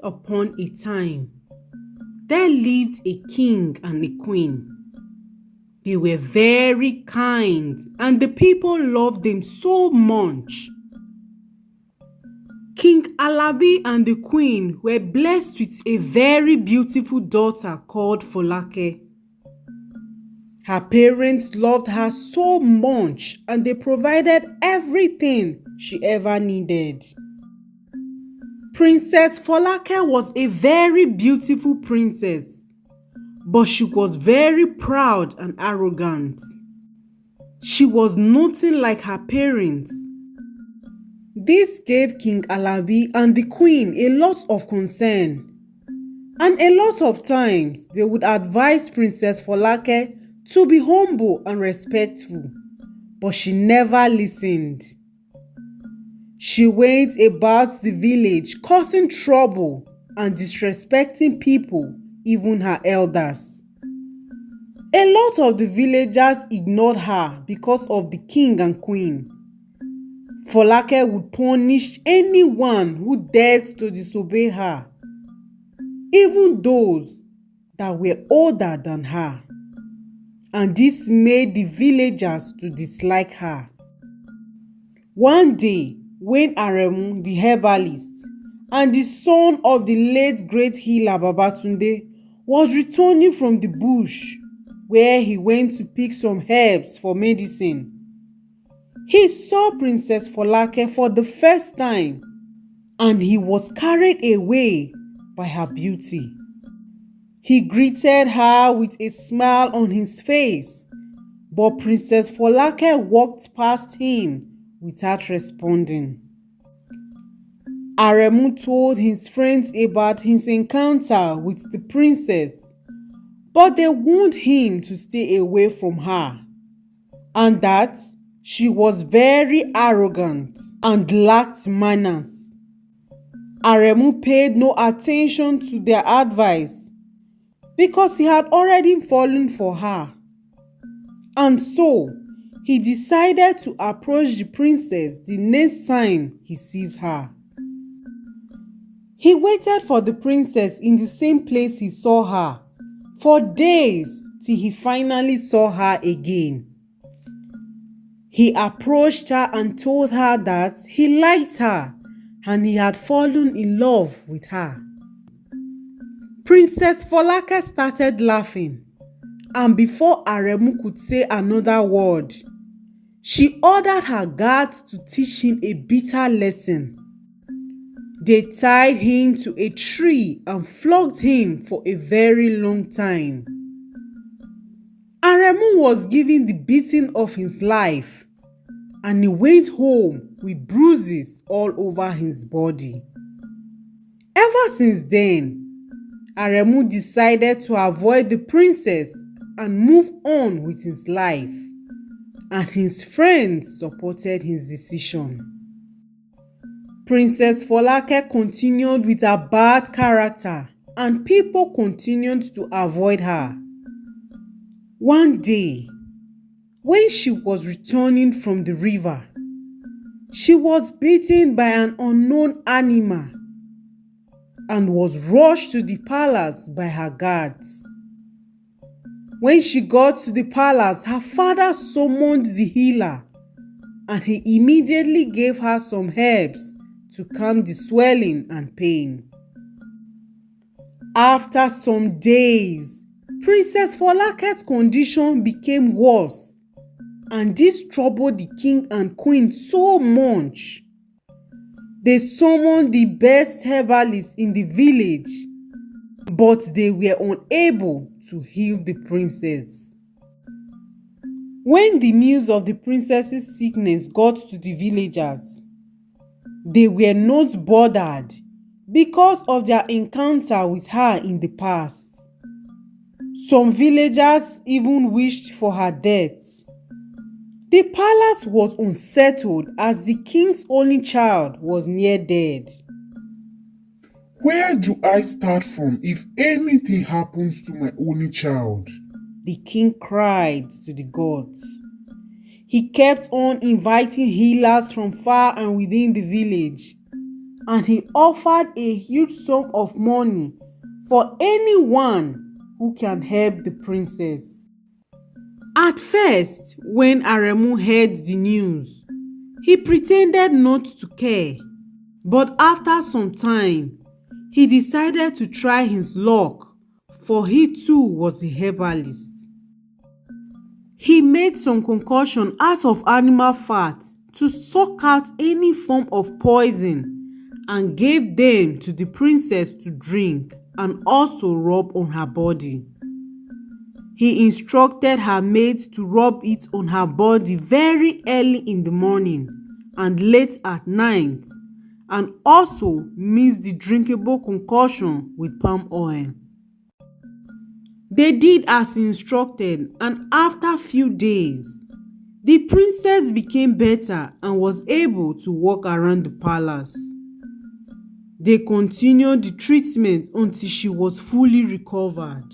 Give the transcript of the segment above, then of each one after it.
upon a time, there lived a king and a queen. They were very kind and the people loved them so much. King Alabi and the queen were blessed with a very beautiful daughter called Folake. Her parents loved her so much and they provided everything she ever needed. Princess Folake was a very beautiful princess, but she was very proud and arrogant. She was nothing like her parents. This gave King Alabi and the queen a lot of concern, and a lot of times they would advise Princess Folake to be humble and respectful, but she never listened. She went about the village causing trouble and disrespecting people, even her elders. A lot of the villagers ignored her because of the king and queen. Folake would punish anyone who dared to disobey her, even those that were older than her. And this made the villagers to dislike her. One day, when Aremu, the herbalist, and the son of the late great healer Babatunde was returning from the bush where he went to pick some herbs for medicine, he saw Princess Folake for the first time and he was carried away by her beauty. He greeted her with a smile on his face, but Princess Folake walked past him without responding. Aremu told his friends about his encounter with the princess, but they warned him to stay away from her, and that she was very arrogant and lacked manners. Aremu paid no attention to their advice because he had already fallen for her, and so he decided to approach the princess the next time he sees her. He waited for the princess in the same place he saw her for days till he finally saw her again. He approached her and told her that he liked her and he had fallen in love with her. Princess Folake started laughing, and before Aremu could say another word, she ordered her guards to teach him a bitter lesson. They tied him to a tree and flogged him for a very long time. Aremu was given the beating of his life, and he went home with bruises all over his body. Ever since then, Aremu decided to avoid the princess and move on with his life, and his friends supported his decision. Princess Folake continued with her bad character and people continued to avoid her. One day, when she was returning from the river, she was beaten by an unknown animal and was rushed to the palace by her guards. When she got to the palace, her father summoned the healer and he immediately gave her some herbs to calm the swelling and pain. After some days, Princess Folake's condition became worse, and this troubled the king and queen so much. They summoned the best herbalists in the village, but they were unable to heal the princess. When the news of the princess's sickness got to the villagers, they were not bothered because of their encounter with her in the past. Some villagers even wished for her death. The palace was unsettled as the king's only child was near dead. Where do I start from if anything happens to my only child? The king cried to the gods. He kept on inviting healers from far and within the village, and he offered a huge sum of money for anyone who can help the princess. At first, when Aremu heard the news, he pretended not to care, but after some time, he decided to try his luck, for he too was a herbalist. He made some concoction out of animal fat to suck out any form of poison and gave them to the princess to drink and also rub on her body. He instructed her maid to rub it on her body very early in the morning and late at night, and also mix the drinkable concoction with palm oil. They did as instructed, and after a few days, the princess became better and was able to walk around the palace. They continued the treatment until she was fully recovered.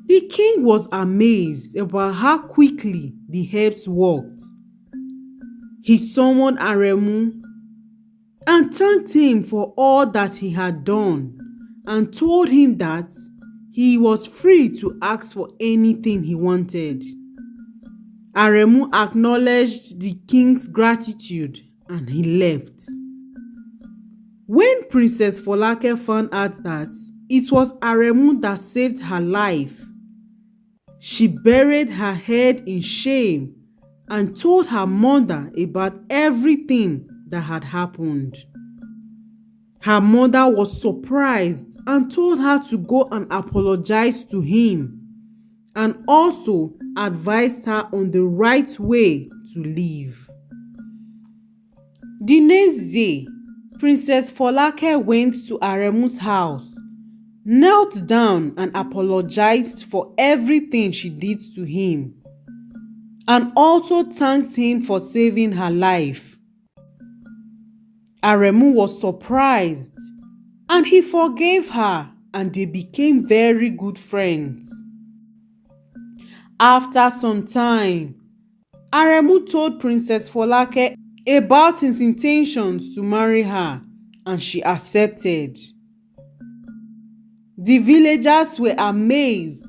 The king was amazed about how quickly the herbs worked. He summoned Aremu and thanked him for all that he had done and told him that he was free to ask for anything he wanted. Aremu acknowledged the king's gratitude and he left. When Princess Folake found out that it was Aremu that saved her life, she buried her head in shame and told her mother about everything that had happened. Her mother was surprised and told her to go and apologize to him and also advised her on the right way to live. The next day, Princess Folake went to Aremu's house, knelt down and apologized for everything she did to him, and also thanked him for saving her life. Aremu was surprised and he forgave her and they became very good friends. After some time, Aremu told Princess Folake about his intentions to marry her and she accepted. The villagers were amazed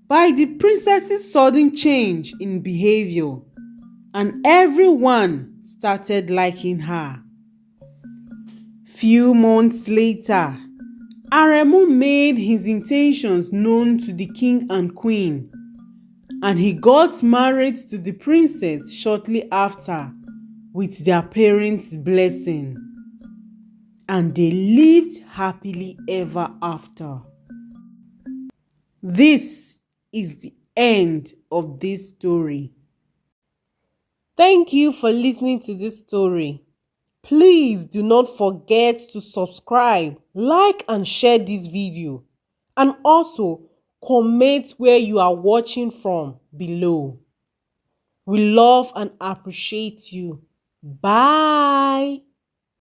by the princess's sudden change in behavior and everyone started liking her. Few months later, Aremu made his intentions known to the king and queen, and he got married to the princess shortly after with their parents' blessing, and they lived happily ever after. This is the end of this story. Thank you for listening to this story. Please do not forget to subscribe, like and share this video, and also comment where you are watching from below. We love and appreciate you. Bye.